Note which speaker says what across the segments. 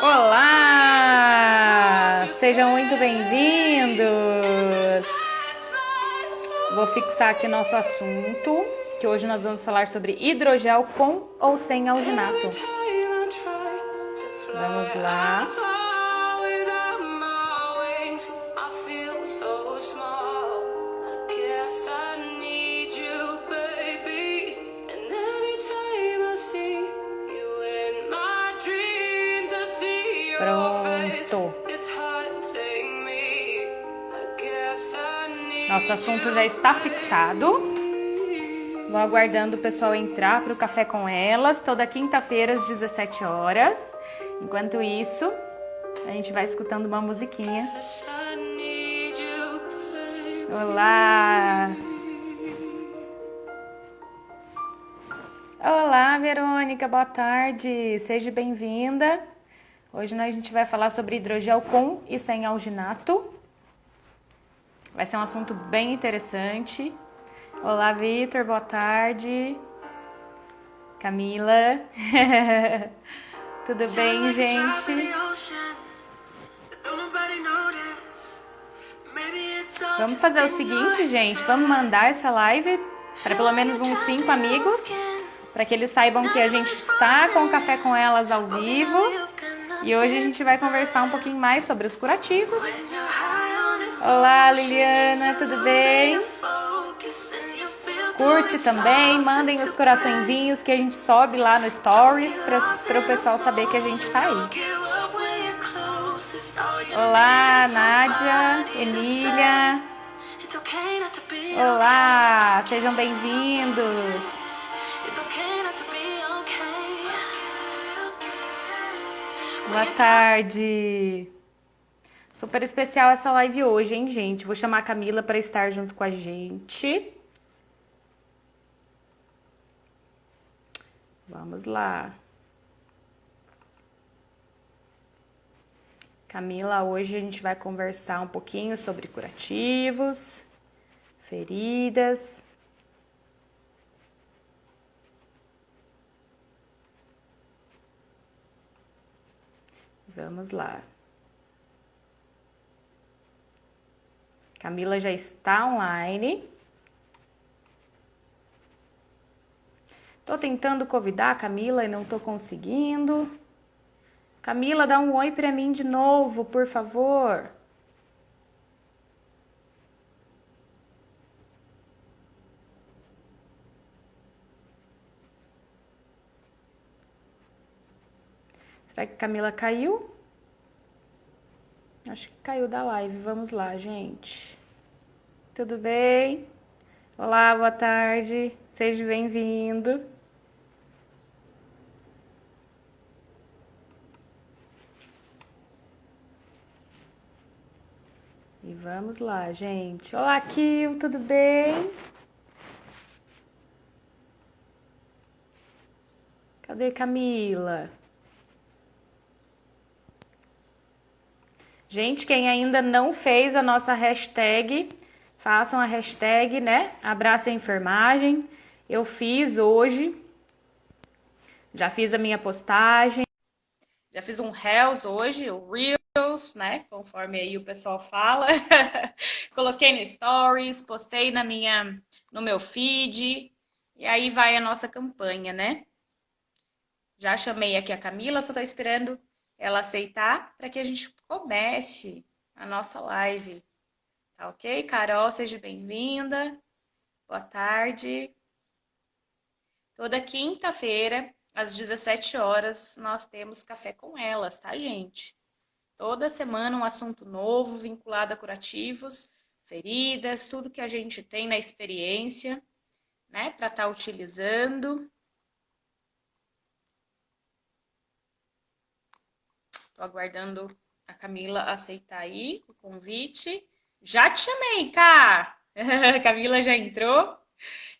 Speaker 1: Olá! Sejam muito bem-vindos! Vou fixar aqui nosso assunto, que hoje nós vamos falar sobre hidrogel com ou sem alginato. Vamos lá. Pronto. Nosso assunto já está fixado. Vou aguardando o pessoal entrar para o Café com Elas, toda quinta-feira às 17 horas. Enquanto isso, a gente vai escutando uma musiquinha. Olá! Olá, Verônica, boa tarde. Seja bem-vinda. Hoje a gente vai falar sobre hidrogel com e sem alginato. Vai ser um assunto bem interessante. Olá, Vitor, boa tarde. Camila. Tudo bem, gente? Vamos fazer o seguinte, gente. Vamos mandar essa live para pelo menos uns 5 amigos, para que eles saibam que a gente está com o Café com Elas ao vivo. E hoje a gente vai conversar um pouquinho mais sobre os curativos. Olá, Liliana, tudo bem? Curte também, mandem os coraçõezinhos que a gente sobe lá no Stories para o pessoal saber que a gente está aí. Olá, Nádia, Emília. Olá, sejam bem-vindos. Boa tarde. Super especial essa live hoje, hein, gente? Vou chamar a Camila para estar junto com a gente. Vamos lá. Camila, hoje a gente vai conversar um pouquinho sobre curativos, feridas. Vamos lá. Camila já está online. Tô tentando convidar a Camila e não tô conseguindo. Camila, dá um oi pra mim de novo, por favor. Será que a Camila caiu? Acho que caiu da live. Vamos lá, gente. Tudo bem? Olá, boa tarde. Seja bem-vindo. E vamos lá, gente. Olá, Kil, tudo bem? Cadê Camila? Gente, quem ainda não fez a nossa hashtag, façam a hashtag, né? Abraça a enfermagem. Eu fiz hoje. Já fiz a minha postagem. Já fiz um Reels hoje, o Reels, né? Conforme aí o pessoal fala. Coloquei no Stories, postei no meu feed. E aí vai a nossa campanha, né? Já chamei aqui a Camila, só tô esperando ela aceitar para que a gente comece a nossa live. Tá ok? Carol, seja bem-vinda. Boa tarde. Toda quinta-feira, às 17 horas, nós temos Café com Elas, tá, gente? Toda semana um assunto novo vinculado a curativos, feridas, tudo que a gente tem na experiência, né, para estar utilizando. Tô aguardando a Camila aceitar aí o convite. Já te chamei, Cá! Camila já entrou.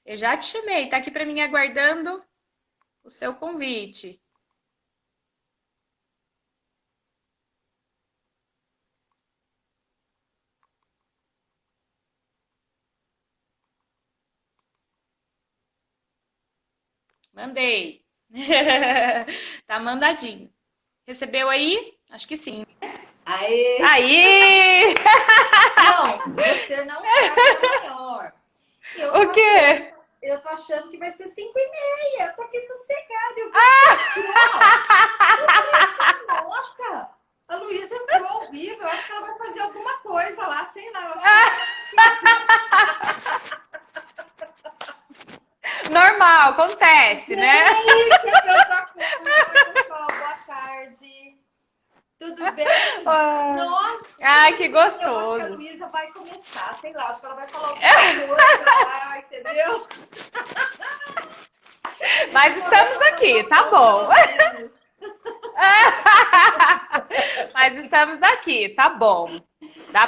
Speaker 1: Eu já te chamei, tá aqui para mim aguardando o seu convite. Mandei. Tá mandadinho. Recebeu aí? Acho que sim.
Speaker 2: Aê!
Speaker 1: Aí!
Speaker 2: Não, você não sabe o maior. Eu
Speaker 1: O
Speaker 2: tô achando,
Speaker 1: quê?
Speaker 2: eu tô achando que vai ser 5h30. Eu tô aqui sossegada. Eu vi entrou. Eu falei assim, nossa, a Luísa entrou ao vivo. Eu acho que ela vai fazer alguma coisa lá, sei lá. Eu acho que ela vai
Speaker 1: Normal, acontece, né?
Speaker 2: Gente, eu tô conta, pessoal. Boa tarde. Tudo bem? Nossa,
Speaker 1: Ai, que
Speaker 2: eu acho que a
Speaker 1: gostoso.
Speaker 2: Luísa vai começar, sei lá, acho que ela vai falar alguma coisa lá, entendeu? A gente
Speaker 1: Mas estamos
Speaker 2: começa
Speaker 1: aqui,
Speaker 2: tão
Speaker 1: tá
Speaker 2: bom,
Speaker 1: bom.
Speaker 2: pelo menos.
Speaker 1: Mas estamos aqui, tá bom.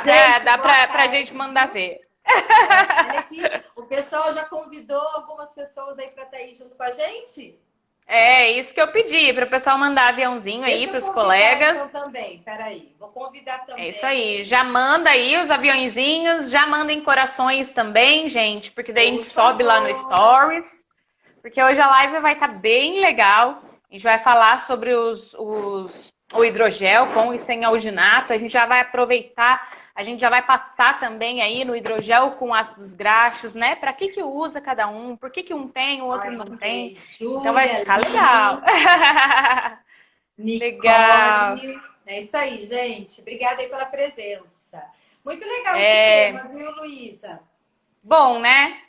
Speaker 2: Gente,
Speaker 1: Dá
Speaker 2: boa
Speaker 1: pra gente
Speaker 2: tarde,
Speaker 1: mandar
Speaker 2: viu?
Speaker 1: ver.
Speaker 2: Olha aqui, o pessoal já convidou algumas pessoas aí para estar aí junto com a gente?
Speaker 1: É isso que eu pedi, para o pessoal mandar aviãozinho aí
Speaker 2: Deixa eu
Speaker 1: para os
Speaker 2: convidar então
Speaker 1: colegas.
Speaker 2: também, peraí. Vou convidar
Speaker 1: É isso aí.
Speaker 2: também,
Speaker 1: Já manda aí os aviãozinhos, já mandem corações também, gente, porque daí a gente
Speaker 2: por
Speaker 1: sobe lá no
Speaker 2: favor.
Speaker 1: Stories. Porque hoje a live vai estar bem legal. A gente vai falar sobre o hidrogel com e sem alginato. A gente já vai aproveitar, a gente já vai passar também aí no hidrogel com ácidos graxos, né? Para que usa cada um? Por que um tem, o outro
Speaker 2: Ai,
Speaker 1: não tem?
Speaker 2: mandei.
Speaker 1: Então vai
Speaker 2: Júlia,
Speaker 1: ficar legal.
Speaker 2: Liz,
Speaker 1: Legal.
Speaker 2: Nicole. É isso aí, gente. Obrigada aí pela presença. Muito legal esse tema,
Speaker 1: É
Speaker 2: viu, Luísa?
Speaker 1: bom, né?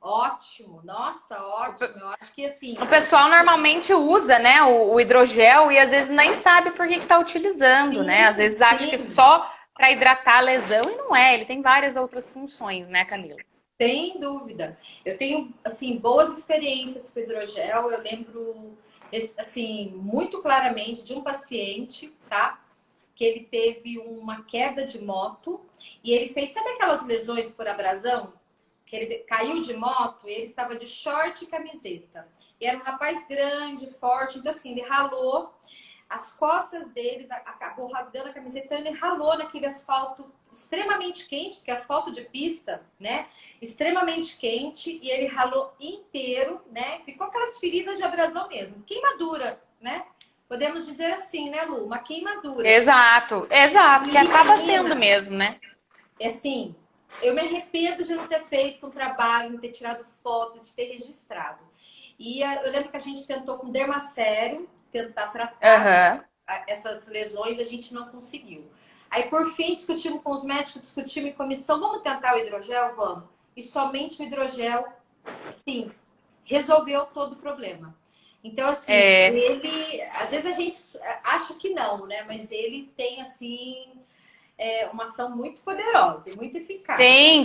Speaker 2: Ótimo, nossa, ótimo. Eu acho que
Speaker 1: O
Speaker 2: assim,
Speaker 1: pessoal normalmente usa, né, o hidrogel e às vezes nem sabe por que está utilizando, né? Às
Speaker 2: sim,
Speaker 1: vezes acha que
Speaker 2: sim,
Speaker 1: só para hidratar a lesão e não é, ele tem várias outras funções, né, Camila?
Speaker 2: sem dúvida. Eu tenho assim boas experiências com hidrogel. Eu lembro assim muito claramente de um paciente, tá? Que ele teve uma queda de moto e ele fez, sabe aquelas lesões por abrasão? Que ele caiu de moto e ele estava de short e camiseta. E era um rapaz grande, forte, então assim, ele ralou, as costas deles acabou rasgando a camiseta, então ele ralou naquele asfalto extremamente quente, porque asfalto de pista, né? Extremamente quente, e ele ralou inteiro, né? Ficou aquelas feridas de abrasão mesmo, queimadura, né? Podemos dizer assim, né, Lu? Uma queimadura.
Speaker 1: Exato, exato, que
Speaker 2: E
Speaker 1: acaba sendo
Speaker 2: menina,
Speaker 1: mesmo, né?
Speaker 2: é assim, eu me arrependo de não ter feito um trabalho, não ter tirado foto, de ter registrado. E eu lembro que a gente tentou com dermasério tentar tratar
Speaker 1: Aham.
Speaker 2: essas lesões, a gente não conseguiu. Aí, por fim, discutimos com os médicos, discutimos em comissão, vamos tentar o hidrogel? Vamos. E somente o hidrogel, sim, resolveu todo o problema. Então, assim,
Speaker 1: É,
Speaker 2: ele, às vezes a gente acha que não, né? Mas ele tem, assim, uma ação muito poderosa e muito eficaz.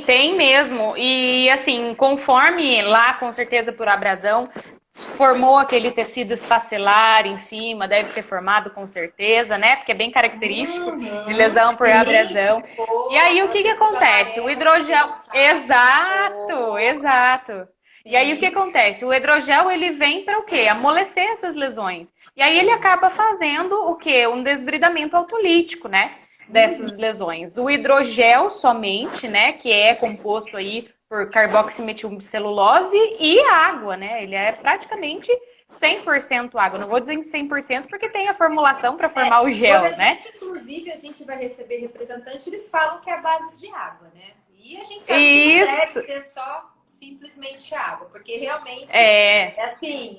Speaker 1: tem mesmo. E assim, conforme lá, com certeza por abrasão, formou aquele tecido esfacelar em cima, deve ter formado com certeza, né? Porque é bem característico de
Speaker 2: Uhum,
Speaker 1: lesão por
Speaker 2: sim,
Speaker 1: abrasão. E
Speaker 2: ficou
Speaker 1: aí o
Speaker 2: aquela
Speaker 1: que que
Speaker 2: tecido
Speaker 1: acontece? O
Speaker 2: amarelo, para quem
Speaker 1: hidrogel.
Speaker 2: não sabe,
Speaker 1: Exato,
Speaker 2: ficou.
Speaker 1: exato. E aí o que
Speaker 2: Sim.
Speaker 1: acontece? O hidrogel ele vem para o quê? Amolecer essas lesões. E aí ele acaba fazendo o quê? Um desbridamento autolítico, né?
Speaker 2: Uhum.
Speaker 1: Dessas lesões. O hidrogel somente, né, que é composto aí por carboximetilcelulose e água, né? Ele é praticamente 100% água. Não vou dizer em 100% porque tem a formulação para formar o
Speaker 2: Quando
Speaker 1: gel,
Speaker 2: a
Speaker 1: né?
Speaker 2: gente, inclusive, a gente vai receber representante, eles falam que é a base de água, né? E a gente sabe que não deve
Speaker 1: Isso,
Speaker 2: ser só simplesmente água, porque realmente,
Speaker 1: é,
Speaker 2: assim,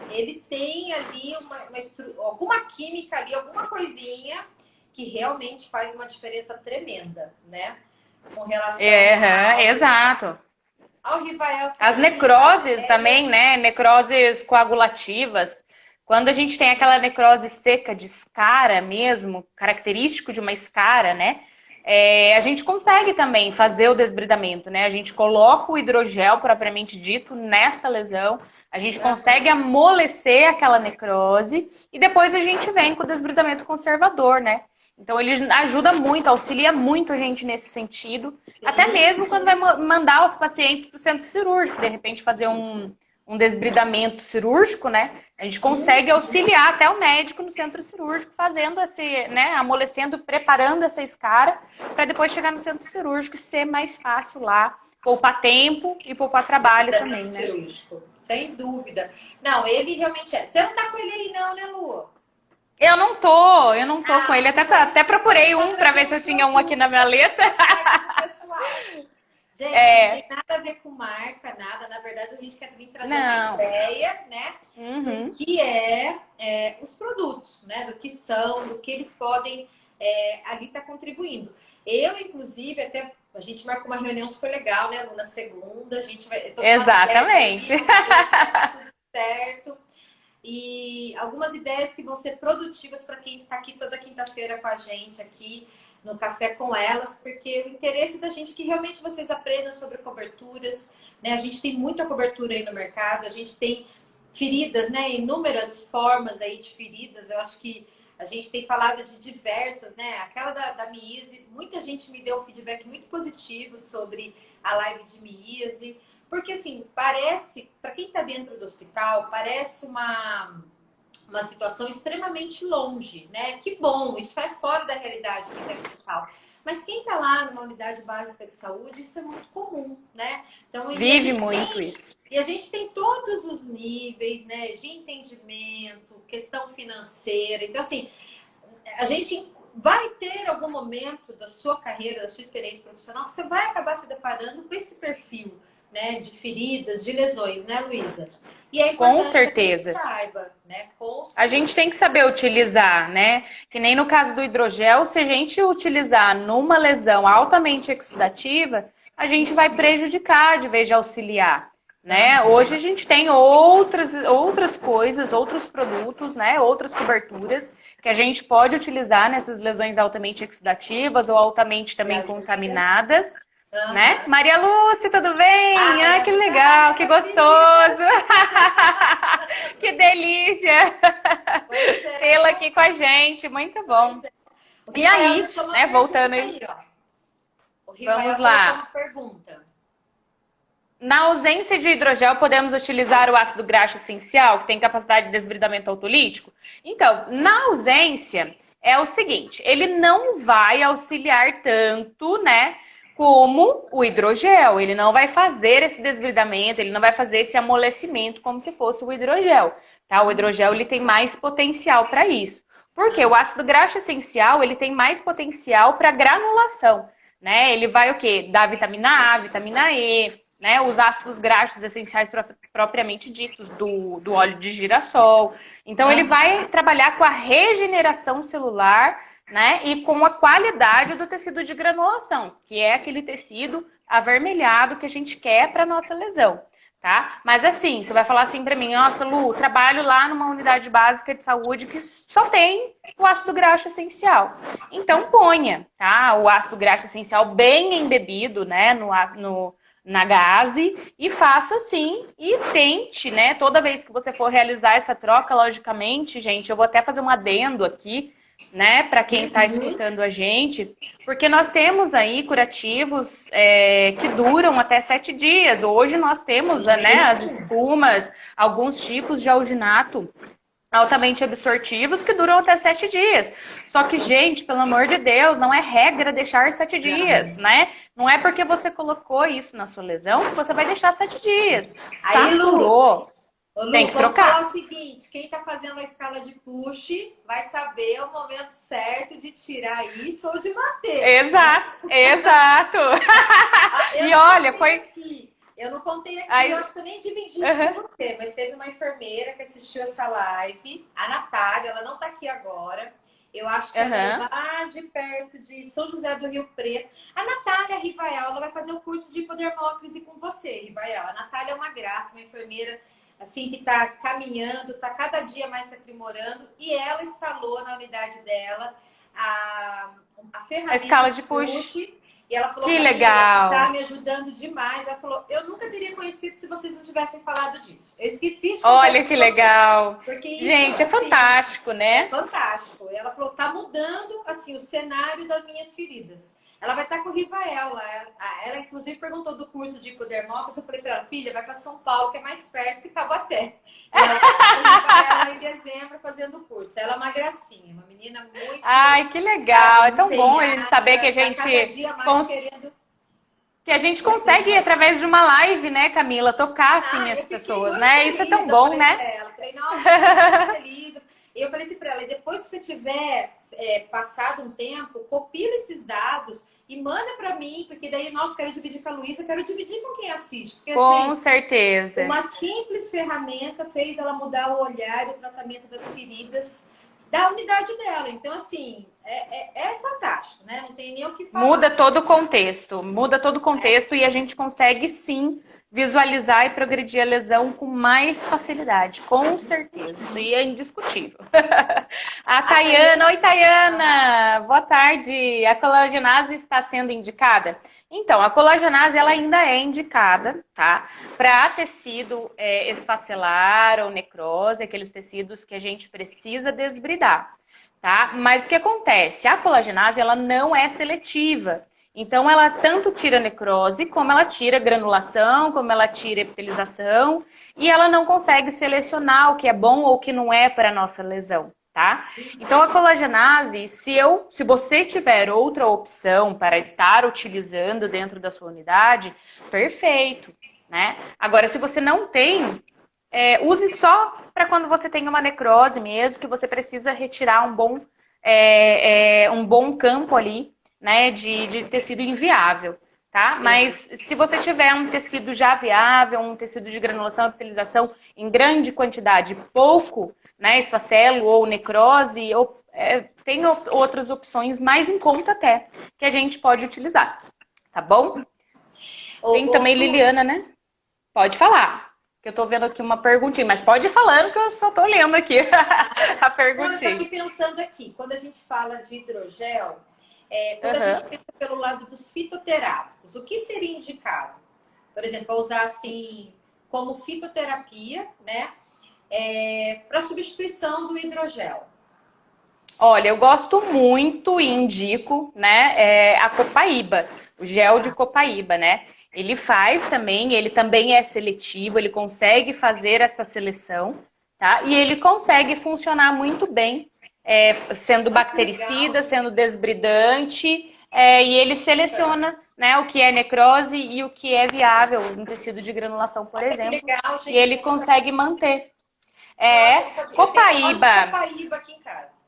Speaker 2: ele tem ali alguma química ali, alguma coisinha que realmente faz uma diferença tremenda, né? Com relação
Speaker 1: exato.
Speaker 2: ao Rivael tá
Speaker 1: As
Speaker 2: aí, a
Speaker 1: necroses
Speaker 2: Valéria.
Speaker 1: também, né? Necroses coagulativas. Quando a gente tem aquela necrose seca de escara mesmo, característico de uma escara, né? A gente consegue também fazer o desbridamento, né? A gente coloca o hidrogel propriamente dito nesta lesão, a gente consegue amolecer aquela necrose e depois a gente vem com o desbridamento conservador, né? Então ele ajuda muito, auxilia muito a gente nesse sentido, até
Speaker 2: Sim,
Speaker 1: mesmo quando vai
Speaker 2: sim.
Speaker 1: mandar os pacientes para o centro cirúrgico, de repente fazer um desbridamento cirúrgico, né? A gente consegue auxiliar até o médico no centro cirúrgico fazendo esse, né, amolecendo, preparando essa escara para depois chegar no centro cirúrgico e ser mais fácil lá, poupar tempo e poupar trabalho
Speaker 2: Tratamento
Speaker 1: também, né?
Speaker 2: cirúrgico, sem dúvida. Não, ele realmente é. Você não tá com ele aí não, né, Lu?
Speaker 1: Eu não tô com ele. Até procurei um para ver se eu tinha um aqui na minha lista.
Speaker 2: Pessoal. Gente, não
Speaker 1: É,
Speaker 2: tem nada a ver com marca, nada. Na verdade, a gente quer vir trazer uma
Speaker 1: não.
Speaker 2: ideia, né? Do
Speaker 1: Uhum.
Speaker 2: que os produtos, né? Do que são, do que eles podem ali estar contribuindo. Eu, inclusive, até a gente marcou uma reunião super legal, né, Lu, na segunda. A gente vai. Eu tô com umas ideias
Speaker 1: Exatamente.
Speaker 2: aí, vamos ver se vai dar tudo certo. E algumas ideias que vão ser produtivas para quem está aqui toda quinta-feira com a gente aqui no Café com Elas, porque o interesse da gente é que realmente vocês aprendam sobre coberturas, né? A gente tem muita cobertura aí no mercado, a gente tem feridas, né? Inúmeras formas aí de feridas. Eu acho que a gente tem falado de diversas, né? Aquela da Miíase, muita gente me deu um feedback muito positivo sobre a live de Miíase. Porque, assim, parece, para quem está dentro do hospital, parece uma situação extremamente longe, né? Que bom, isso é fora da realidade quem está no hospital. Mas quem está lá numa unidade básica de saúde, isso é muito comum, né? Então,
Speaker 1: Vive muito isso.
Speaker 2: e a gente tem todos os níveis, né? De entendimento, questão financeira. Então, assim, a gente vai ter algum momento da sua carreira, da sua experiência profissional, que você vai acabar se deparando com esse perfil, né, de feridas, de lesões, né, Luísa? E é
Speaker 1: Com
Speaker 2: importante que a gente
Speaker 1: certeza.
Speaker 2: saiba, né? Com
Speaker 1: A
Speaker 2: certeza.
Speaker 1: gente tem que saber utilizar, né? Que nem no caso do hidrogel, se a gente utilizar numa lesão altamente exudativa, a gente vai prejudicar de vez de auxiliar, né? Hoje a gente tem outras coisas, outros produtos, né? Outras coberturas que a gente pode utilizar nessas lesões altamente exudativas ou altamente
Speaker 2: E
Speaker 1: também
Speaker 2: a Lúcia?
Speaker 1: contaminadas, né?
Speaker 2: Aham.
Speaker 1: Maria Lúcia, tudo bem? Ah,
Speaker 2: Maria
Speaker 1: que
Speaker 2: Lúcia é a rainha
Speaker 1: legal, que
Speaker 2: das
Speaker 1: gostoso!
Speaker 2: feridas.
Speaker 1: Que delícia!
Speaker 2: Pois
Speaker 1: Tê-la
Speaker 2: é,
Speaker 1: aqui com a gente, muito bom.
Speaker 2: pois é. O
Speaker 1: E
Speaker 2: Rivael
Speaker 1: aí,
Speaker 2: deixou uma
Speaker 1: né, voltando
Speaker 2: pergunta
Speaker 1: aí,
Speaker 2: aí, ó. O
Speaker 1: vamos
Speaker 2: Rivael colocou uma
Speaker 1: lá.
Speaker 2: pergunta.
Speaker 1: Na ausência de hidrogel, podemos utilizar o ácido graxo essencial, que tem capacidade de desbridamento autolítico? Então, na ausência, é o seguinte, ele não vai auxiliar tanto, né, como o hidrogel. Ele não vai fazer esse desbridamento, ele não vai fazer esse amolecimento como se fosse o hidrogel, tá? O hidrogel, ele tem mais potencial para isso. Porque o ácido graxo essencial, ele tem mais potencial para granulação, né? Ele vai o quê? Dar vitamina A, vitamina E, né, os ácidos graxos essenciais propriamente ditos do óleo de girassol. Então, ele vai trabalhar com a regeneração celular, né, e com a qualidade do tecido de granulação, que é aquele tecido avermelhado que a gente quer para nossa lesão. Tá? Mas assim, você vai falar assim para mim, nossa, Lu, trabalho lá numa unidade básica de saúde que só tem o ácido graxo essencial. Então ponha, tá? O ácido graxo essencial bem embebido, né, na gase e faça assim e tente, né? Toda vez que você for realizar essa troca, logicamente, gente, eu vou até fazer um adendo aqui, né, para quem está escutando a gente, porque nós temos aí curativos que duram até 7 dias. Hoje nós temos, né, as espumas, alguns tipos de alginato altamente absortivos que duram até 7 dias. Só que, gente, pelo amor de Deus, não é regra deixar 7 dias, né? Não é porque você colocou isso na sua lesão que você vai deixar 7 dias.
Speaker 2: Aí, Lu,
Speaker 1: Saturou.
Speaker 2: Lu,
Speaker 1: Tem que
Speaker 2: vamos
Speaker 1: trocar.
Speaker 2: falar o seguinte: quem está fazendo a escala de push vai saber o momento certo de tirar isso ou de manter.
Speaker 1: Exato, exato. E olha, foi.
Speaker 2: Eu não contei aqui,
Speaker 1: Aí,
Speaker 2: eu acho que eu nem dividi isso com você, mas teve uma enfermeira que assistiu essa live, a Natália, ela não tá aqui agora. Eu acho que ela é lá de perto de São José do Rio Preto. A Natália Rivael, ela vai fazer o curso de hipodermólise com você, Rivael. A Natália é uma graça, uma enfermeira assim que tá caminhando, tá cada dia mais se aprimorando, e ela instalou na unidade dela a ferramenta
Speaker 1: a escala de push.
Speaker 2: E ela falou
Speaker 1: que
Speaker 2: pra
Speaker 1: legal.
Speaker 2: mim, tá me ajudando demais. Ela falou, eu nunca teria conhecido se vocês não tivessem falado disso. Eu esqueci de contar.
Speaker 1: Olha que legal.
Speaker 2: Porque isso,
Speaker 1: gente, é fantástico, né?
Speaker 2: É fantástico. E ela falou, tá mudando assim o cenário das minhas feridas. Ela vai estar com o Rivael lá. Ela, inclusive, perguntou do curso de hipodermólise. Eu falei pra ela, filha, vai para São Paulo, que é mais perto que Taubaté. E ela vai com o Rivael em dezembro fazendo o curso. Ela é uma gracinha, uma menina muito...
Speaker 1: Ai, que legal.
Speaker 2: Sabe,
Speaker 1: é tão bom a gente saber que a gente...
Speaker 2: cada dia mais querendo...
Speaker 1: Que a gente consegue, através de uma live, né, Camila, tocar assim as pessoas, né? Isso é tão bom, né?
Speaker 2: Ela falei, nossa, eu tô muito feliz. Eu falei assim para ela, e depois que você tiver passado um tempo, copia esses dados e manda para mim, porque daí, nossa, quero dividir com a Luísa, quero dividir com quem assiste. Porque,
Speaker 1: Com
Speaker 2: gente,
Speaker 1: certeza.
Speaker 2: uma simples ferramenta fez ela mudar o olhar e o tratamento das feridas da unidade dela. Então, assim, é fantástico, né? Não tem nem o que falar.
Speaker 1: Muda todo o contexto e a gente consegue sim visualizar e progredir a lesão com mais facilidade, com certeza, isso aí é indiscutível. A Tayana, oi Tayana, boa tarde, a colagenase está sendo indicada? Então, a colagenase ela ainda é indicada, tá? Para tecido esfacelar ou necrose, aqueles tecidos que a gente precisa desbridar, tá? Mas o que acontece? A colagenase ela não é seletiva. Então, ela tanto tira necrose, como ela tira granulação, como ela tira epitelização, e ela não consegue selecionar o que é bom ou o que não é para a nossa lesão, tá? Então, a colagenase, se você tiver outra opção para estar utilizando dentro da sua unidade, perfeito, né? Agora, se você não tem, use só para quando você tem uma necrose mesmo, que você precisa retirar um bom campo ali, né, de tecido inviável, tá? Mas se você tiver um tecido já viável, um tecido de granulação, epitelização em grande quantidade, pouco, né, esfacelo ou necrose, tem outras opções mais em conta até, que a gente pode utilizar, tá bom? Tem também Liliana, né? Pode falar, que eu tô vendo aqui uma perguntinha, mas pode ir falando que eu só tô lendo aqui a perguntinha.
Speaker 2: Eu tô aqui pensando aqui, quando a gente fala de hidrogel, quando a gente pensa pelo lado dos fitoterápicos, o que seria indicado? Por exemplo, usar assim como fitoterapia, né? Para substituição do hidrogel.
Speaker 1: Olha, eu gosto muito e indico, né, a copaíba, o gel de copaíba, né? Ele também é seletivo, ele consegue fazer essa seleção, tá? E ele consegue funcionar muito bem, sendo bactericida, sendo desbridante, e ele seleciona, né, o que é necrose e o que é viável no tecido de granulação, por exemplo.
Speaker 2: Legal, gente,
Speaker 1: e ele consegue manter.
Speaker 2: Copaíba. Copaíba aqui em casa.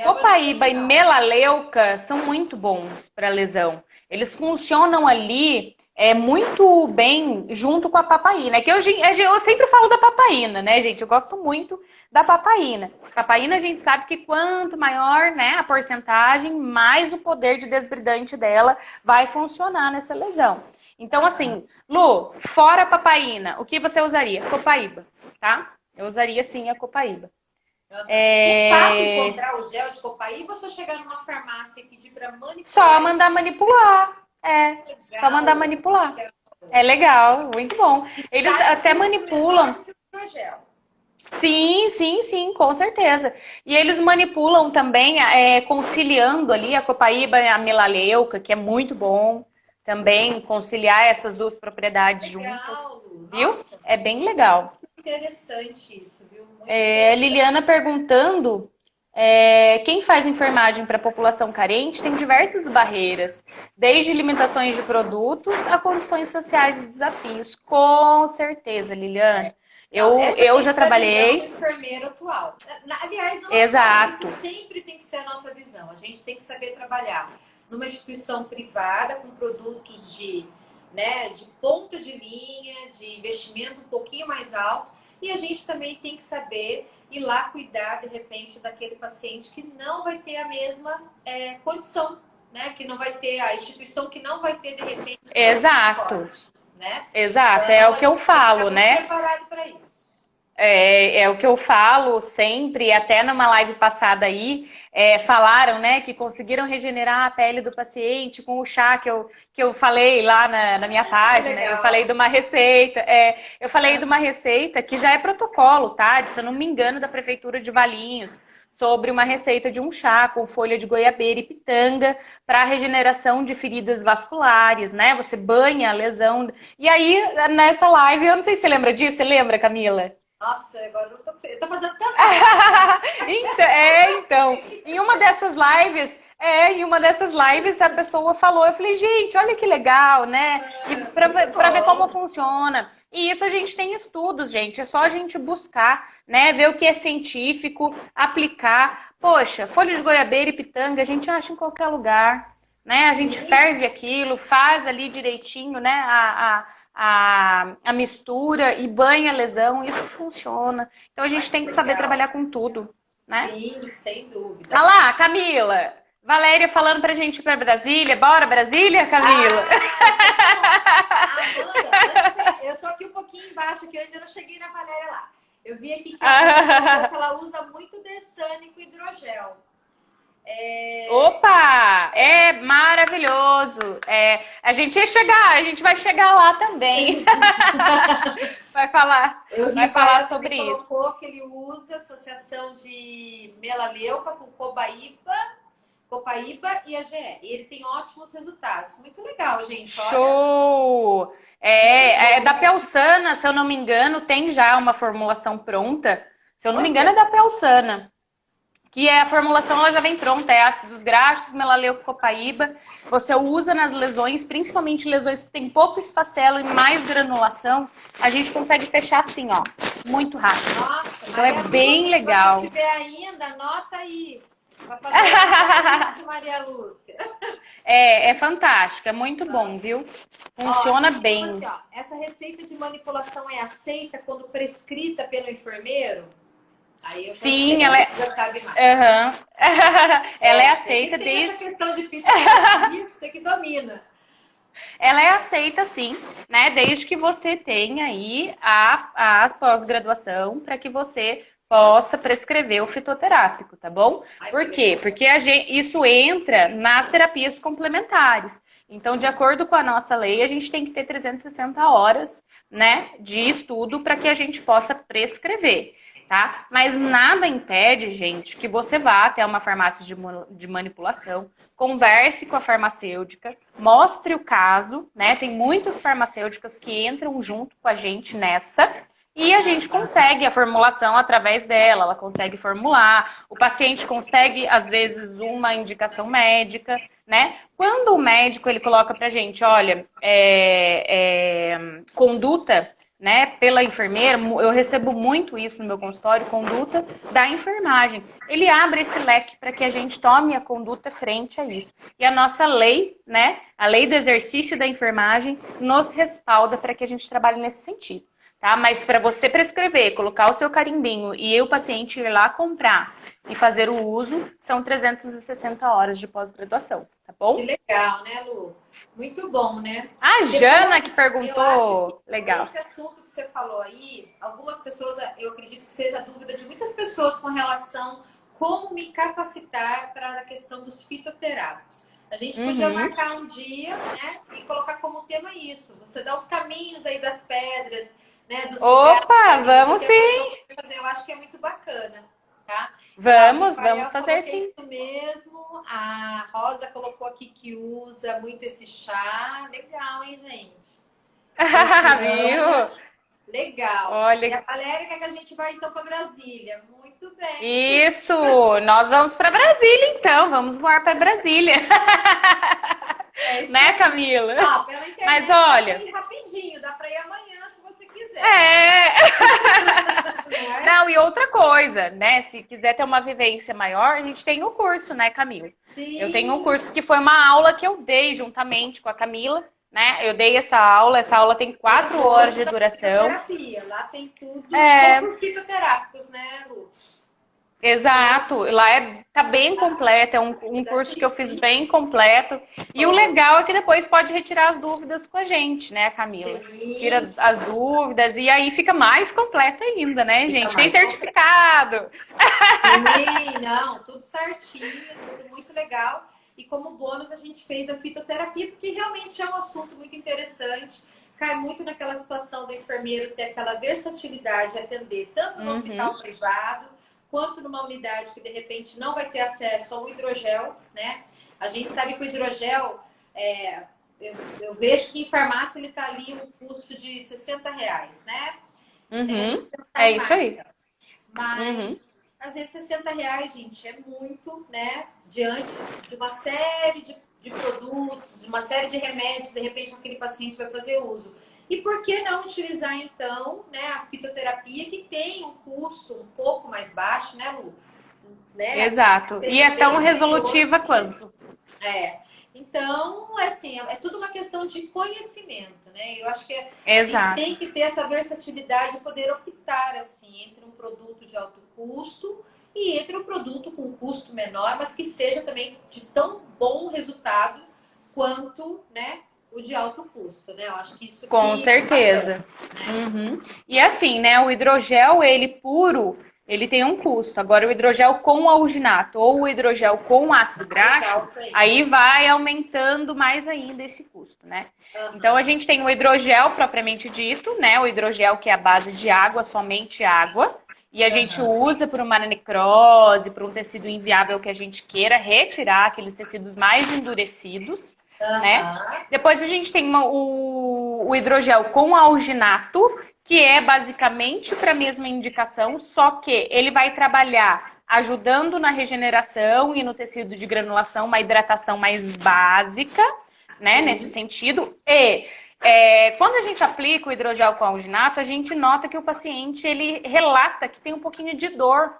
Speaker 1: Copaíba e melaleuca são muito bons para lesão. Eles funcionam ali muito bem junto com a papaína. Que eu sempre falo da papaína, né, gente? Eu gosto muito da papaína. Papaína a gente sabe que quanto maior, né, a porcentagem, mais o poder de desbridante dela vai funcionar nessa lesão. Então, assim, Lu, fora a papaína, o que você usaria? Copaíba, tá? Eu usaria sim a copaíba.
Speaker 2: É fácil encontrar o gel de copaíba ou só chegar numa farmácia e pedir para manipular?
Speaker 1: Só mandar manipular. Só mandar manipular. É legal, muito bom. Eles até manipulam. Sim, com certeza. E eles manipulam também, conciliando ali a copaíba e a melaleuca, que é muito bom. Também conciliar essas duas propriedades juntas. Viu?
Speaker 2: Nossa,
Speaker 1: é bem legal.
Speaker 2: Interessante isso, viu?
Speaker 1: Liliana perguntando, quem faz enfermagem para a população carente tem diversas barreiras, desde limitações de produtos a condições sociais e desafios. Com certeza, Liliana. Eu já trabalhei.
Speaker 2: Enfermeiro atual. Aliás, não.
Speaker 1: Exato.
Speaker 2: Isso sempre tem que ser a nossa visão. A gente tem que saber trabalhar numa instituição privada com produtos de ponta de linha, de investimento um pouquinho mais alto. E a gente também tem que saber ir lá cuidar, de repente, daquele paciente que não vai ter a mesma condição, né? Que não vai ter, a instituição que não vai ter, de repente,
Speaker 1: Exato.
Speaker 2: Suporte, né?
Speaker 1: Exato, então, o que eu falo, né?
Speaker 2: Preparado para isso.
Speaker 1: É o que eu falo sempre, até numa live passada aí, falaram, né, que conseguiram regenerar a pele do paciente com o chá que eu falei lá na minha página. Eu falei de uma receita, de uma receita que já é protocolo, tá? Se eu não me engano, da Prefeitura de Valinhos, sobre uma receita de um chá com folha de goiabeira e pitanga para regeneração de feridas vasculares, né? Você banha a lesão. E aí, nessa live, eu não sei se você lembra disso, você lembra, Camila?
Speaker 2: Nossa, agora eu tô fazendo tanto.
Speaker 1: Então, em uma dessas lives, Em uma dessas lives a pessoa falou, eu falei, gente, olha que legal, né? E para ver como funciona. E isso a gente tem estudos, gente, é só a gente buscar, né? Ver o que é científico, aplicar. Poxa, folha de goiabeira e pitanga a gente acha em qualquer lugar, né? A gente ferve aquilo, faz ali direitinho, né? A mistura e banha a lesão, isso funciona. Então a gente tem que saber trabalhar com tudo, né?
Speaker 2: Sim, sem dúvida.
Speaker 1: Olha lá, Camila. Valéria falando pra gente ir pra Brasília. Bora, Brasília, Camila?
Speaker 2: Amanda, eu tô aqui um pouquinho embaixo, que eu ainda não cheguei na Valéria lá. Eu vi aqui que ela usa muito Dersane com hidrogel.
Speaker 1: Opa! É maravilhoso. A gente vai chegar lá também. vai falar sobre
Speaker 2: ele
Speaker 1: isso.
Speaker 2: Colocou que ele usa associação de melaleuca com copaíba e AGE. E ele tem ótimos resultados. Muito legal, gente. Olha.
Speaker 1: Show! É da Pelsana, se eu não me engano, tem já uma formulação pronta. Se eu não me engano, é da Pelsana. Que a formulação ela já vem pronta, é ácidos graxos, melaleuca, copaíba. Você usa nas lesões, principalmente lesões que tem pouco esfacelo e mais granulação, a gente consegue fechar assim, ó, muito rápido.
Speaker 2: Nossa,
Speaker 1: então é bem legal.
Speaker 2: Se você tiver ainda, anota aí. Pra poder isso, Maria Lúcia.
Speaker 1: É fantástico, é muito bom, viu? Funciona bem.
Speaker 2: Assim, ó, essa receita de manipulação é aceita quando prescrita pelo enfermeiro? Aí eu
Speaker 1: Sim, ela
Speaker 2: já sabe mais.
Speaker 1: Ela é aceita desde.
Speaker 2: Essa questão de fitoterapia, você que domina.
Speaker 1: Ela é aceita, sim, né? Desde que você tenha aí a pós-graduação para que você possa prescrever o fitoterápico, tá bom? Por quê? Porque isso entra nas terapias complementares. Então, de acordo com a nossa lei, a gente tem que ter 360 horas, né, de estudo para que a gente possa prescrever. Tá? Mas nada impede, gente, que você vá até uma farmácia de manipulação, converse com a farmacêutica, mostre o caso, né? Tem muitas farmacêuticas que entram junto com a gente nessa e a gente consegue a formulação através dela, ela consegue formular, o paciente consegue, às vezes, uma indicação médica, né? Quando o médico ele coloca pra gente, olha, conduta, né, pela enfermeira, eu recebo muito isso no meu consultório, conduta da enfermagem. Ele abre esse leque para que a gente tome a conduta frente a isso. E a nossa lei, né, a lei do exercício da enfermagem, nos respalda para que a gente trabalhe nesse sentido. Tá? Mas para você prescrever, colocar o seu carimbinho e o paciente ir lá comprar e fazer o uso, são 360 horas de pós-graduação, tá bom?
Speaker 2: Que legal, né, Lu? Muito bom, né?
Speaker 1: A Jana que perguntou. Legal.
Speaker 2: Esse assunto que você falou aí, algumas pessoas, eu acredito que seja a dúvida de muitas pessoas com relação como me capacitar para a questão dos fitoterápicos. A gente podia marcar um dia, né, e colocar como tema isso. Você dá os caminhos aí das pedras, né, dos
Speaker 1: Opa, vamos sim.
Speaker 2: Eu acho que é muito bacana, tá?
Speaker 1: Vamos fazer sim.
Speaker 2: Isso mesmo. A Rosa colocou aqui que usa muito esse chá. Legal, hein, gente?
Speaker 1: Viu?
Speaker 2: Legal.
Speaker 1: Olha.
Speaker 2: E a Valéria quer que a gente vai então para Brasília. Muito bem.
Speaker 1: Isso, nós vamos para Brasília então, vamos voar para Brasília. Né, Camila?
Speaker 2: Pela internet,
Speaker 1: mas olha,
Speaker 2: dá pra ir rapidinho, dá para ir amanhã se você quiser.
Speaker 1: Não, e outra coisa, né? Se quiser ter uma vivência maior, a gente tem o curso, né, Camila?
Speaker 2: Sim.
Speaker 1: Eu tenho um curso que foi uma aula que eu dei juntamente com a Camila, né? Eu dei essa aula tem 4 horas de duração.
Speaker 2: Terapia, lá tem tudo. Todos os fitoterápicos, né, Lu?
Speaker 1: Exato, lá tá bem completo, é um curso que eu fiz bem completo. E o legal é que depois pode retirar as dúvidas com a gente, né, Camila? Tira as dúvidas e aí fica mais completa ainda, né, gente? Tem certificado.
Speaker 2: Sim, não, tudo certinho, tudo muito legal. E como bônus a gente fez a fitoterapia, porque realmente é um assunto muito interessante. Cai muito naquela situação do enfermeiro ter aquela versatilidade de atender tanto no hospital privado, quanto numa unidade que de repente não vai ter acesso ao hidrogel, né? A gente sabe que o hidrogel, eu vejo que em farmácia ele está ali um custo de R$60, né?
Speaker 1: É isso aí.
Speaker 2: Mas às vezes R$ 60, gente, é muito, né? Diante de uma série de produtos, de uma série de remédios, de repente aquele paciente vai fazer uso. E por que não utilizar, então, né, a fitoterapia, que tem um custo um pouco mais baixo, né, Lu? Né?
Speaker 1: Exato. E é tão resolutiva quanto.
Speaker 2: É. Então, assim, é tudo uma questão de conhecimento, né? Eu acho que a gente
Speaker 1: Exato.
Speaker 2: tem que ter essa versatilidade de poder optar, assim, entre um produto de alto custo e entre um produto com custo menor, mas que seja também de tão bom resultado quanto, né, o de alto custo, né? Eu acho que isso
Speaker 1: Com
Speaker 2: que é
Speaker 1: certeza.
Speaker 2: bacana, né?
Speaker 1: Uhum. E assim, né? O hidrogel, ele puro, ele tem um custo. Agora, o hidrogel com alginato ou o hidrogel com ácido
Speaker 2: Mais
Speaker 1: graxo,
Speaker 2: alto ainda.
Speaker 1: aí vai aumentando mais ainda esse custo, né? Então, a gente tem o hidrogel propriamente dito, né? O hidrogel que é a base de água, somente água. E a gente usa por uma necrose, por um tecido inviável que a gente queira retirar aqueles tecidos mais endurecidos, né? Depois a gente tem o hidrogel com alginato, que é basicamente para a mesma indicação, só que ele vai trabalhar ajudando na regeneração e no tecido de granulação, uma hidratação mais básica, né?
Speaker 2: Sim.
Speaker 1: Nesse sentido. E quando a gente aplica o hidrogel com alginato, a gente nota que o paciente ele relata que tem um pouquinho de dor,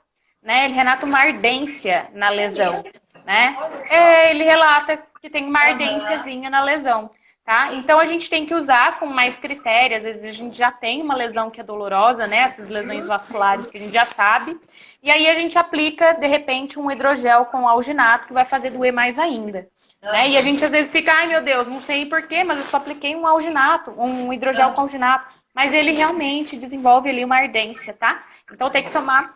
Speaker 1: né? Ele relata uma ardência na lesão, né? Ele relata que tem uma ardênciazinha na lesão, tá? Então a gente tem que usar com mais critério. Às vezes a gente já tem uma lesão que é dolorosa, né? Essas lesões vasculares que a gente já sabe. E aí a gente aplica, de repente, um hidrogel com alginato que vai fazer doer mais ainda. Né? E a gente às vezes fica, ai meu Deus, não sei porquê, mas eu só apliquei um alginato, um hidrogel com alginato. Mas ele realmente desenvolve ali uma ardência, tá? Então tem que tomar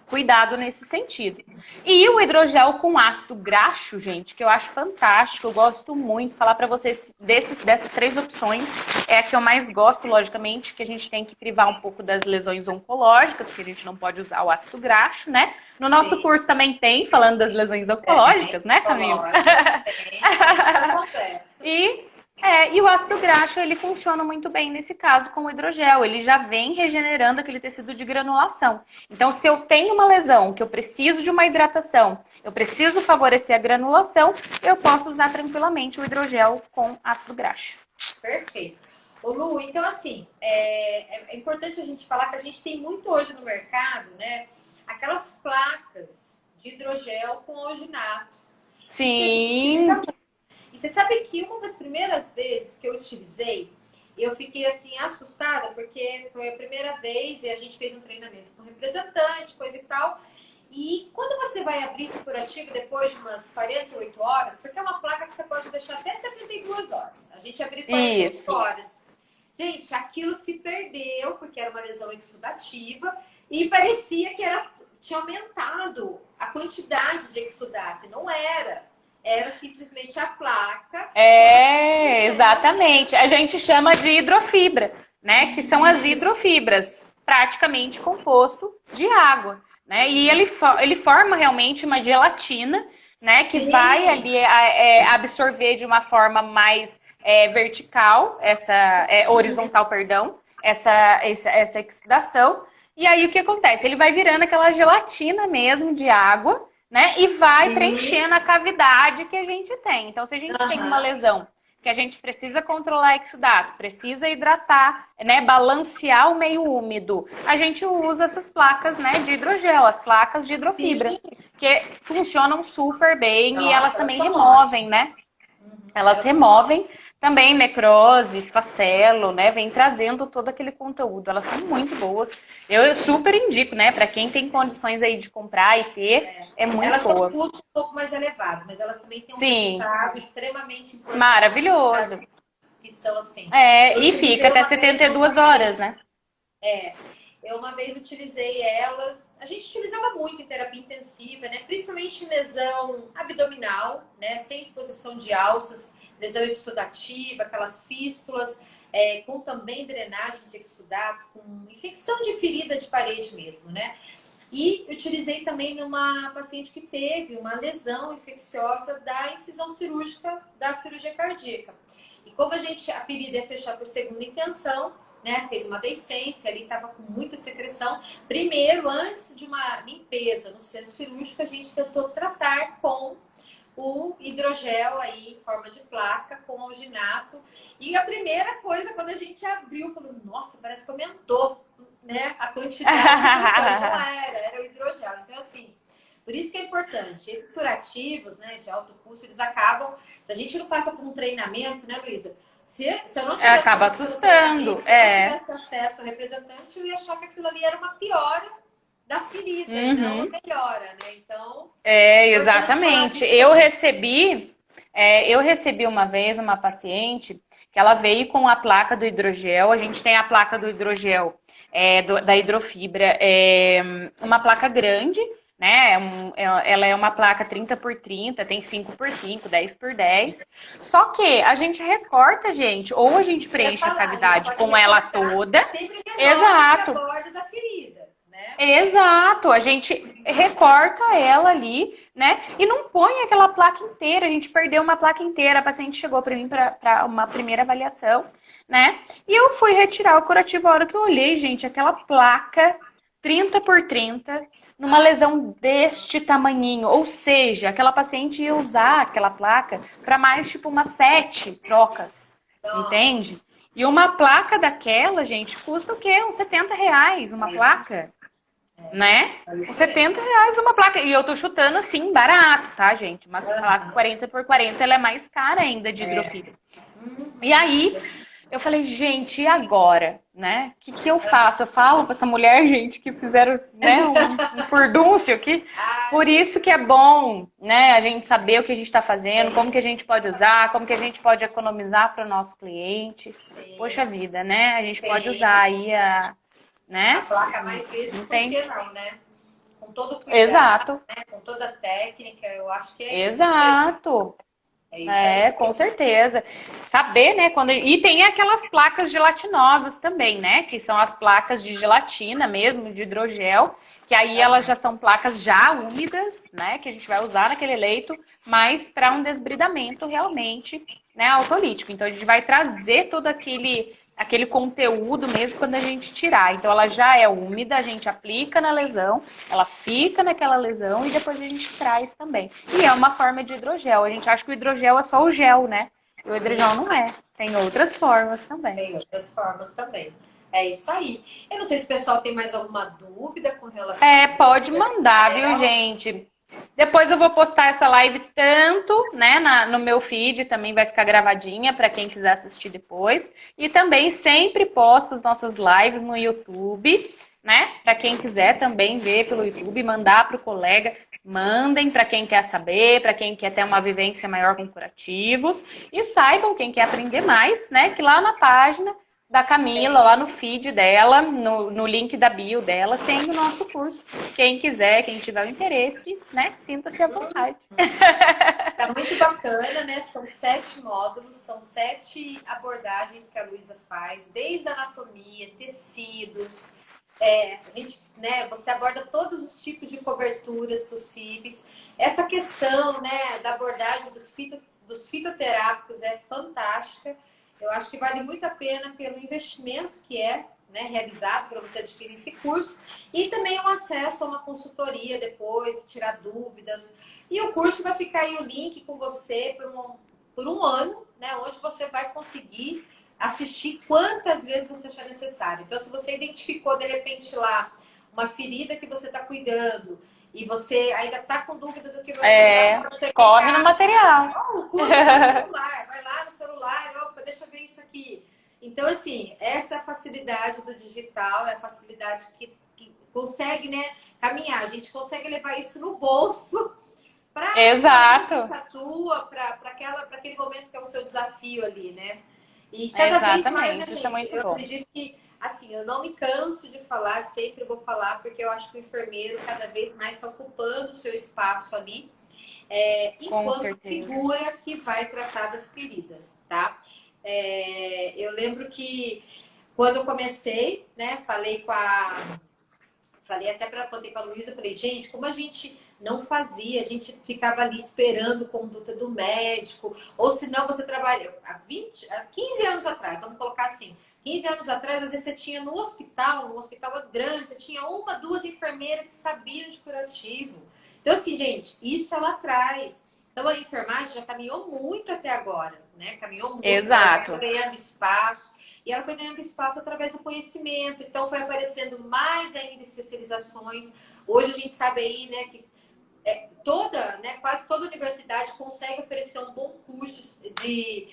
Speaker 1: cuidado nesse sentido. E o hidrogel com ácido graxo, gente, que eu acho fantástico, eu gosto muito. Falar para vocês dessas três opções, é a que eu mais gosto, logicamente, que a gente tem que privar um pouco das lesões oncológicas, que a gente não pode usar o ácido graxo, né? No nosso curso também tem, falando das lesões oncológicas, né, Camila? E o ácido graxo, ele funciona muito bem nesse caso com o hidrogel. Ele já vem regenerando aquele tecido de granulação. Então, se eu tenho uma lesão, que eu preciso de uma hidratação, eu preciso favorecer a granulação, eu posso usar tranquilamente o hidrogel com ácido graxo.
Speaker 2: Perfeito. Ô Lu, então assim, é importante a gente falar que a gente tem muito hoje no mercado, né? Aquelas placas de hidrogel com alginato.
Speaker 1: Sim.
Speaker 2: E você sabe que uma das primeiras vezes que eu utilizei, eu fiquei assim assustada, porque foi a primeira vez e a gente fez um treinamento com representante, coisa e tal. E quando você vai abrir esse curativo depois de umas 48 horas, porque é uma placa que você pode deixar até 72 horas. A gente abriu 48 horas. Gente, aquilo se perdeu, porque era uma lesão exudativa, e parecia que tinha aumentado a quantidade de exudato. Não era. Era simplesmente a placa.
Speaker 1: Exatamente. A gente chama de hidrofibra, né? Que são as hidrofibras, praticamente composto de água, né? E ele forma realmente uma gelatina, né? Que vai ali absorver de uma forma mais vertical, horizontal, perdão, essa exudação. E aí o que acontece? Ele vai virando aquela gelatina mesmo de água, né? E vai preenchendo a cavidade que a gente tem. Então, se a gente tem uma lesão que a gente precisa controlar exudato, precisa hidratar, né? Balancear o meio úmido, a gente usa essas placas, né? De hidrogel, as placas de hidrofibra, que funcionam super bem. Nossa, e elas também removem, né? Elas removem também necrose, esfacelo, né? Vem trazendo todo aquele conteúdo. Elas são muito boas. Eu super indico, né? Para quem tem condições aí de comprar e ter, é muito
Speaker 2: elas
Speaker 1: boa.
Speaker 2: Elas têm um custo um pouco mais elevado, mas elas também têm um resultado extremamente importante.
Speaker 1: Maravilhoso.
Speaker 2: Que são assim.
Speaker 1: E fica até 72 horas, né?
Speaker 2: Eu uma vez utilizei elas, a gente utilizava muito em terapia intensiva, né? Principalmente em lesão abdominal, né? Sem exposição de alças, lesão exudativa, aquelas fístulas, com também drenagem de exudato, com infecção de ferida de parede mesmo, né? E utilizei também numa paciente que teve uma lesão infecciosa da incisão cirúrgica da cirurgia cardíaca. E como a ferida ia fechar por segunda intenção, né? Fez uma deiscência, ali estava com muita secreção. Primeiro, antes de uma limpeza no centro cirúrgico, a gente tentou tratar com o hidrogel aí em forma de placa com alginato. E a primeira coisa, quando a gente abriu, falou, nossa, parece que aumentou, né, a quantidade de função. Não era o hidrogel. Então, assim, por isso que é importante. Esses curativos, né, de alto custo, eles acabam... Se a gente não passa por um treinamento, né, Luísa? Se eu não tivesse
Speaker 1: Acaba
Speaker 2: passado pelo
Speaker 1: assustando,
Speaker 2: treinamento, eu não tivesse acesso ao representante, eu ia achar que aquilo ali era uma piora da ferida, e não uma melhora, né? Então,
Speaker 1: exatamente. Eu recebi uma vez uma paciente que ela veio com a placa do hidrogel. A gente tem a placa do hidrogel da hidrofibra, uma placa grande, né? Ela é uma placa 30 por 30, tem 5 por 5, 10 por 10. Só que a gente recorta, gente, ou a gente preenche a cavidade com ela toda.
Speaker 2: Sempre
Speaker 1: Exato.
Speaker 2: a borda da ferida. Né?
Speaker 1: Exato, a gente recorta ela ali, né? E não põe aquela placa inteira. A gente perdeu uma placa inteira. A paciente chegou para mim para uma primeira avaliação, né? E eu fui retirar o curativo. A hora que eu olhei, gente, aquela placa 30 por 30, numa lesão deste tamanhinho. Ou seja, aquela paciente ia usar aquela placa para mais tipo umas 7 trocas, entende? E uma placa daquela, gente, custa o quê? Uns R$70 uma placa. Né? R$70 uma placa. E eu tô chutando assim, barato, tá, gente? Uma placa 40 por 40, ela é mais cara ainda de hidrofibra. E aí, eu falei, gente, e agora? Né? O que eu faço? Eu falo pra essa mulher, gente, que fizeram, né, um furdúncio aqui. Por isso que é bom, né, a gente saber o que a gente tá fazendo, como que a gente pode usar, como que a gente pode economizar para o nosso cliente. Poxa vida, né? A gente pode usar aí né?
Speaker 2: A placa mais vezes,
Speaker 1: não
Speaker 2: por que não, né? Com todo o cuidado,
Speaker 1: Exato.
Speaker 2: né? Com toda a técnica, eu acho que é isso.
Speaker 1: Exato.
Speaker 2: É isso aí.
Speaker 1: Com certeza. Saber, né? E tem aquelas placas gelatinosas também, né? Que são as placas de gelatina mesmo, de hidrogel, que aí elas já são placas já úmidas, né? Que a gente vai usar naquele leito, mas para um desbridamento realmente, né, autolítico. Então a gente vai trazer todo aquele conteúdo mesmo quando a gente tirar. Então ela já é úmida, a gente aplica na lesão, ela fica naquela lesão e depois a gente traz também. E é uma forma de hidrogel. A gente acha que o hidrogel é só o gel, né? E o hidrogel não é. Tem outras formas também.
Speaker 2: Tem outras formas também. É isso aí. Eu não sei se o pessoal tem mais alguma dúvida com relação
Speaker 1: pode mandar, viu, gente? Depois eu vou postar essa live tanto, né, no meu feed, também vai ficar gravadinha para quem quiser assistir depois. E também sempre posto as nossas lives no YouTube, né? Para quem quiser também ver pelo YouTube, mandar para o colega. Mandem para quem quer saber, para quem quer ter uma vivência maior com curativos. E saibam, quem quer aprender mais, né, que lá na página da Camila, lá no feed dela, no link da bio dela, tem o nosso curso. Quem quiser, quem tiver o interesse, né, sinta-se à vontade.
Speaker 2: Tá muito bacana, né? São 7 módulos, são 7 abordagens que a Luísa faz, desde anatomia, tecidos. A gente, né, você aborda todos os tipos de coberturas possíveis. Essa questão, né, da abordagem dos fitoterápicos é fantástica. Eu acho que vale muito a pena pelo investimento que né, realizado para você adquirir esse curso e também o acesso a uma consultoria depois, tirar dúvidas. E o curso vai ficar aí o link com você por um ano, né, onde você vai conseguir assistir quantas vezes você achar necessário. Então, se você identificou, de repente, lá uma ferida que você está cuidando e você ainda está com dúvida do que vai usar, você
Speaker 1: corre no material.
Speaker 2: O curso tá no celular, vai lá no celular, opa, deixa eu ver isso aqui. Então, assim, essa facilidade do digital é a facilidade que consegue, né, caminhar. A gente consegue levar isso no bolso para a gente atua, para aquele momento que é o seu desafio ali, né? E cada vez mais a gente, eu acredito que, assim, eu não me canso de falar, sempre vou falar, porque eu acho que o enfermeiro cada vez mais está ocupando o seu espaço ali, enquanto figura que vai tratar das feridas, tá? Eu lembro que quando eu comecei, né, falei até contei para a Luísa, falei, gente, como a gente não fazia, a gente ficava ali esperando conduta do médico, ou senão você trabalha há 15 anos atrás, vamos colocar assim, 15 anos atrás, às vezes você tinha no hospital, um hospital grande, você tinha uma, duas enfermeiras que sabiam de curativo. Então, assim, gente, isso ela traz. Então, a enfermagem já caminhou muito até agora, né? Caminhou muito, ela foi
Speaker 1: Exato.
Speaker 2: ganhando espaço. E ela foi ganhando espaço através do conhecimento. Então, foi aparecendo mais ainda especializações. Hoje a gente sabe aí, né, que quase toda universidade consegue oferecer um bom curso de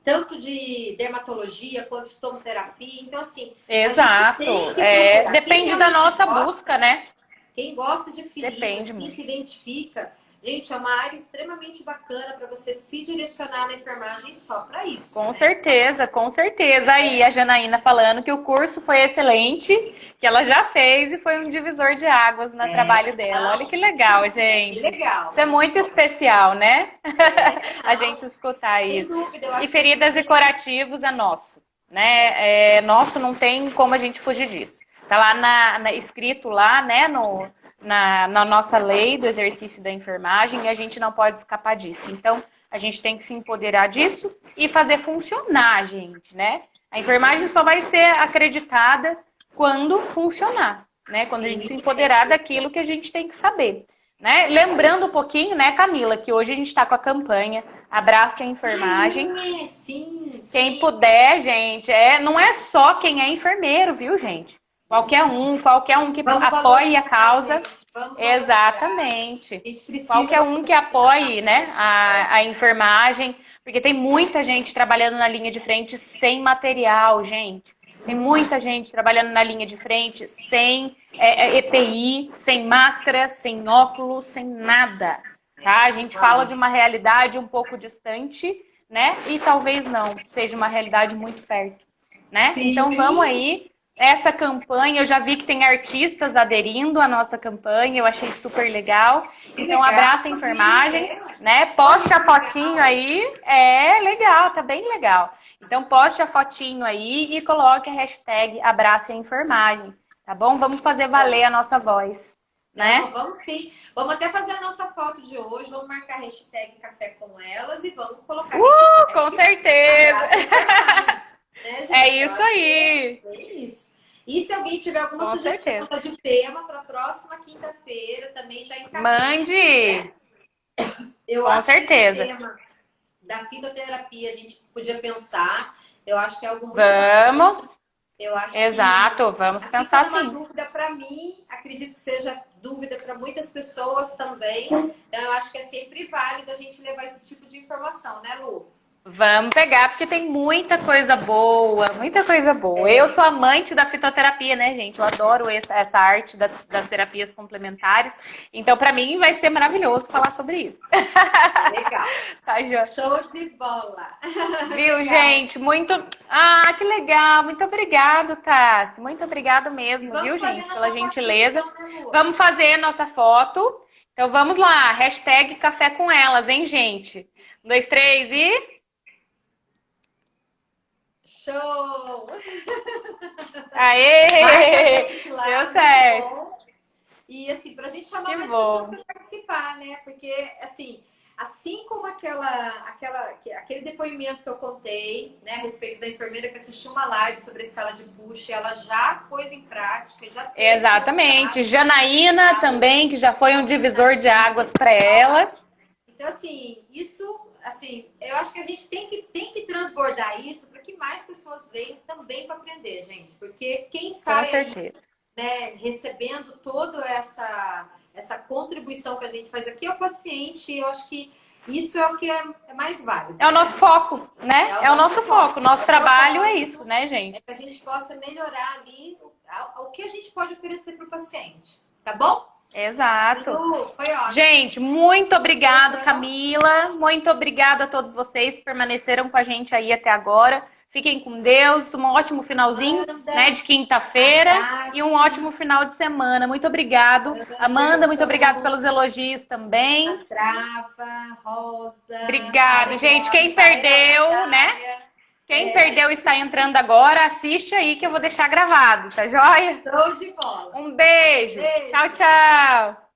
Speaker 2: tanto de dermatologia quanto estomoterapia. Então, assim, a gente tem
Speaker 1: Exato.
Speaker 2: que procurar. Quem
Speaker 1: Depende da
Speaker 2: realmente
Speaker 1: nossa
Speaker 2: gosta,
Speaker 1: busca, né?
Speaker 2: quem gosta de ferida,
Speaker 1: Depende
Speaker 2: quem
Speaker 1: muito.
Speaker 2: se identifica, gente, é uma área extremamente bacana para você se direcionar na enfermagem só para isso,
Speaker 1: Com
Speaker 2: né?
Speaker 1: certeza, com certeza. Aí a Janaína falando que o curso foi excelente, que ela já fez e foi um divisor de águas no trabalho dela. Olha
Speaker 2: Não,
Speaker 1: que
Speaker 2: sem
Speaker 1: legal,
Speaker 2: dúvida, que
Speaker 1: gente. Isso
Speaker 2: legal.
Speaker 1: é muito especial, né? A
Speaker 2: Não,
Speaker 1: gente escutar
Speaker 2: sem
Speaker 1: isso.
Speaker 2: dúvida, eu
Speaker 1: E
Speaker 2: acho que a
Speaker 1: feridas e
Speaker 2: gente
Speaker 1: curativos é nosso, né? Nosso, não tem como a gente fugir disso. Tá lá escrito lá, né, na nossa lei do exercício da enfermagem, e a gente não pode escapar disso. Então, a gente tem que se empoderar disso e fazer funcionar, gente, né? A enfermagem só vai ser acreditada quando funcionar, né? Quando a
Speaker 2: sim,
Speaker 1: gente se
Speaker 2: sem
Speaker 1: empoderar
Speaker 2: dúvida.
Speaker 1: daquilo que a gente tem que saber, né? Lembrando um pouquinho, né, Camila, que hoje a gente está com a campanha Abraça a Enfermagem.
Speaker 2: Sim,
Speaker 1: Quem
Speaker 2: sim.
Speaker 1: puder, gente, não é só quem é enfermeiro, viu, gente? Qualquer um que
Speaker 2: Vamos
Speaker 1: apoie a
Speaker 2: valorizar,
Speaker 1: causa.
Speaker 2: gente. Vamos valorizar.
Speaker 1: Exatamente.
Speaker 2: A gente precisa
Speaker 1: Qualquer um que
Speaker 2: valorizar.
Speaker 1: apoie, né, a enfermagem, porque tem muita gente trabalhando na linha de frente sem material, gente. Tem muita gente trabalhando na linha de frente sem EPI, sem máscara, sem óculos, sem nada. Tá? A gente fala de uma realidade um pouco distante, né? E talvez não, seja uma realidade muito perto, né? Então vamos
Speaker 2: Sim,
Speaker 1: aí. Essa campanha, eu já vi que tem artistas aderindo à nossa campanha, eu achei super legal.
Speaker 2: que
Speaker 1: Então
Speaker 2: legal.
Speaker 1: abraça a enfermagem,
Speaker 2: É.
Speaker 1: né?
Speaker 2: Pode
Speaker 1: Poste a fotinho
Speaker 2: marcar.
Speaker 1: aí. É legal, tá bem legal. Então poste a fotinho aí e coloque a hashtag abraça a enfermagem, tá bom? Vamos fazer valer a nossa voz,
Speaker 2: Não,
Speaker 1: né?
Speaker 2: vamos sim. Vamos até fazer a nossa foto de hoje. Vamos marcar a hashtag Café com Elas e vamos colocar a
Speaker 1: Com
Speaker 2: hashtag
Speaker 1: certeza!
Speaker 2: Abraça a Enfermagem. Né,
Speaker 1: É
Speaker 2: gente? Eu
Speaker 1: isso
Speaker 2: acho que
Speaker 1: aí!
Speaker 2: é isso. E se alguém tiver alguma
Speaker 1: Com
Speaker 2: sugestão
Speaker 1: certeza.
Speaker 2: de tema para a próxima quinta-feira, também já encaminha,
Speaker 1: Mande!
Speaker 2: né? Eu
Speaker 1: Com
Speaker 2: acho que esse
Speaker 1: certeza.
Speaker 2: tema da fitoterapia a gente podia pensar. Eu acho que é algo muito bacana.
Speaker 1: Vamos!
Speaker 2: Eu acho que
Speaker 1: Exato, vamos
Speaker 2: assim como
Speaker 1: pensar
Speaker 2: é uma
Speaker 1: sim.
Speaker 2: dúvida para mim, acredito que seja dúvida para muitas pessoas também. Então, eu acho que é sempre válido a gente levar esse tipo de informação, né, Lu?
Speaker 1: Vamos pegar, porque tem muita coisa boa, muita coisa boa. Eu sou amante da fitoterapia, né, gente? Eu adoro essa arte das terapias complementares. Então, para mim, vai ser maravilhoso falar sobre isso.
Speaker 2: Legal.
Speaker 1: Tá, Jô?
Speaker 2: Show de bola.
Speaker 1: Viu,
Speaker 2: Legal.
Speaker 1: gente? Muito. Ah, que legal. Muito obrigado, Tassi. Muito obrigado
Speaker 2: E
Speaker 1: mesmo, viu,
Speaker 2: vamos fazer
Speaker 1: gente, pela
Speaker 2: nossa fotinha
Speaker 1: gentileza.
Speaker 2: então, né, Lu?
Speaker 1: Vamos fazer a nossa foto. Então, vamos lá. Hashtag café com elas, hein, gente? Um, dois, três e.
Speaker 2: Show! Marca a
Speaker 1: Aê!
Speaker 2: gente lá,
Speaker 1: Deu
Speaker 2: muito
Speaker 1: certo.
Speaker 2: bom. E assim, para a gente chamar
Speaker 1: Que
Speaker 2: mais pessoas
Speaker 1: bom.
Speaker 2: para participar, né? Porque assim como aquele depoimento que eu contei, né, a respeito da enfermeira que assistiu uma live sobre a escala de push, ela já pôs em prática, já teve
Speaker 1: Exatamente.
Speaker 2: resultado.
Speaker 1: Janaína também, que já foi um divisor de águas para ela.
Speaker 2: Então, assim, eu acho que a gente tem que transbordar isso para que mais pessoas venham também para aprender, gente. Porque quem
Speaker 1: Com
Speaker 2: sai aí,
Speaker 1: certeza.
Speaker 2: né, recebendo toda essa contribuição que a gente faz aqui é o paciente. Eu acho que isso é o que é mais válido,
Speaker 1: É o
Speaker 2: né?
Speaker 1: nosso foco, né? É o nosso foco. Nosso
Speaker 2: É o
Speaker 1: trabalho é
Speaker 2: propósito,
Speaker 1: isso, né, gente?
Speaker 2: é que a gente possa melhorar ali o que a gente pode oferecer para o paciente, tá bom?
Speaker 1: Exato.
Speaker 2: Lu, foi ótimo.
Speaker 1: Gente, muito obrigado,
Speaker 2: Beijão.
Speaker 1: Camila. Muito obrigada a todos vocês que permaneceram com a gente aí até agora. Fiquem com Deus. Um ótimo finalzinho, né,
Speaker 2: Amanda,
Speaker 1: de quinta-feira e um
Speaker 2: abraço.
Speaker 1: ótimo final de semana. Muito obrigado. Amanda, muito obrigado
Speaker 2: Anderson,
Speaker 1: pelos elogios
Speaker 2: a
Speaker 1: também.
Speaker 2: Trava, Rosa,
Speaker 1: Obrigado, gente.
Speaker 2: Ariane,
Speaker 1: Quem
Speaker 2: Micaela
Speaker 1: perdeu, né?
Speaker 2: Natália.
Speaker 1: Quem perdeu e está entrando agora, assiste aí que eu vou deixar gravado, tá joia?
Speaker 2: Show de bola.
Speaker 1: Um beijo. Tchau,
Speaker 2: Beijo.
Speaker 1: tchau.